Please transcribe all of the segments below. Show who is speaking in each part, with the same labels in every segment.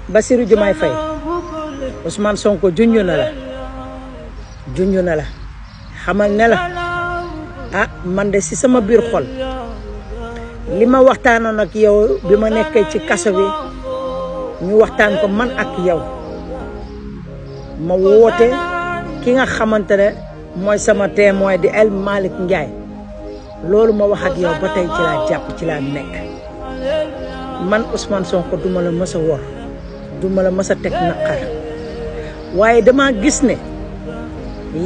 Speaker 1: Bassirou Diomaye Faye Ousmane Sonko junj na la xamal ne la man de si sama biir xol li ma waxtaanoon ak yow bi ma nekkee ci kaso bi ñu waxtaan ko man ak yow ma woote ki nga xamante ne mooy sama témoin di El Malick Ndiaye loolu ma wax ak yow ba tey ci laa jàpp ci laa nekk man Ousmane Sonko duma la mës a wor duma la mës a teg naqar waaye dama gis ne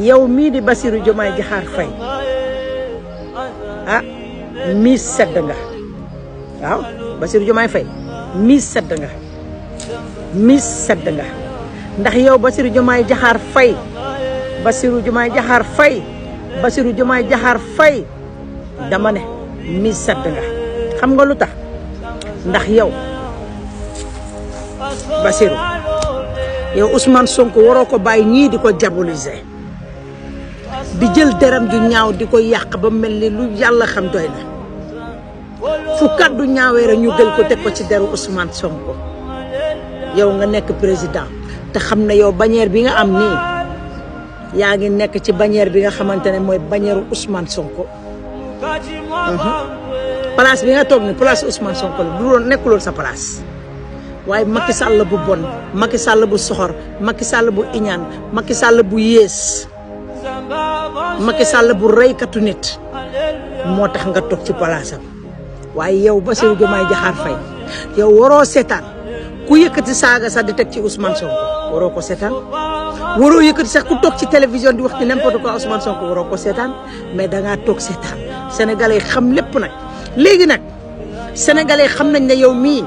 Speaker 1: yow mii di Bassirou Diomaye Diakhar Faye miis sedd nga waaw Bassirou Diomaye Faye miis sedd nga ndax yow Bassirou Diomaye Diakhar Faye dama ne miis sedd nga xam nga lu tax ndax yow Bassirou yow Ousmane Sonko waroo ko bàyyi ñii di ko diaboliser di jël deram ju ñaaw di ko yàq ba mel ni lu yàlla xam doy na fu kaddu ñaawee rek ñu jël ko teg ko ci deru Ousmane Sonko yow nga nekk président te xam ne yow bannière bi nga am nii yaa ngi nekk ci bannière bi nga xamante ne mooy bannière Ousmane Sonko place bi nga toog ni place Ousmane Sonko la du doon nekkuloon sa place waaye Macky Sall bu bon Macky Sall bu soxor Macky Sall bu iñaan Macky Sall bu yées Macky Sall bu reykatu nit moo tax nga toog ci place am waaye yow Bassirou Diomaye Diakhar Faye yow waroo seetaan ku yëkkati saaga sax di teg ci Ousmane Sonko waroo ko seetaan waroo yëkkati sax ku toog ci télévision di wax ci n'importe quoi Ousmane Sonko waroo ko seetaan mais dangaa toog seetaan sénégalais xam lépp nag léegi nag sénégalais xam nañ ne yow mii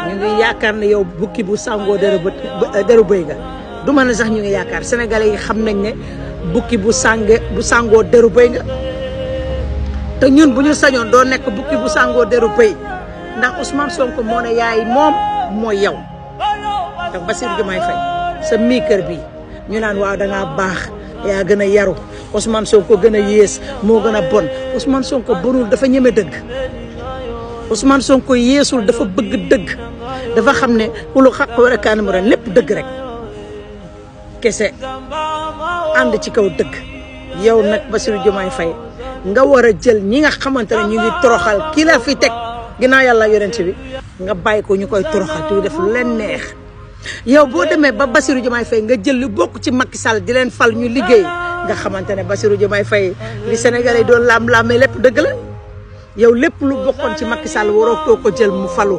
Speaker 1: ñu ngi yaakaar ne yow bukki bu sangoo deru bëy nga du ma ne sax ñu ngi yaakaar sénégalais yi xam nañ ne bukki bu sangoo deru bëy nga te ñun bu ñu sañoon doo nekk bukki bu sangoo deru bëy ndax Ousmane Sonko moo ne yaay moom mooy yow ndax Bassirou Diomaye Faye sa mii kër bi ñu naan waaw dangaa baax yaa gën a yaru Ousmane Sonko gën a yées moo gën a bon Ousmane Sonko bonul dafa ñeme dëgg Ousmane Sonko yeesul dafa bëgg dëgg dafa xam ne ku lu xaq war a kaani mu ren lépp dëgg rek kese ànd ci kaw dëgg yow nag Bassirou Diomaye Faye nga war a jël ñi nga xamante ne ñu ngi toroxal ki la fi teg ginnaaw yàlla yonent bi nga bàyyi ko ñu koy toroxal te def lu leen neex yow boo demee ba Bassirou Diomaye Faye nga jël lu bokk ci Macky Sall di leen fal ñu liggéey nga xamante ne Bassirou Diomaye Faye li Sénégalais yi doon laam-laamee lépp dëgg la yow lépp lu bokkoon ci Macky Sall waroo koo ko jël mu falu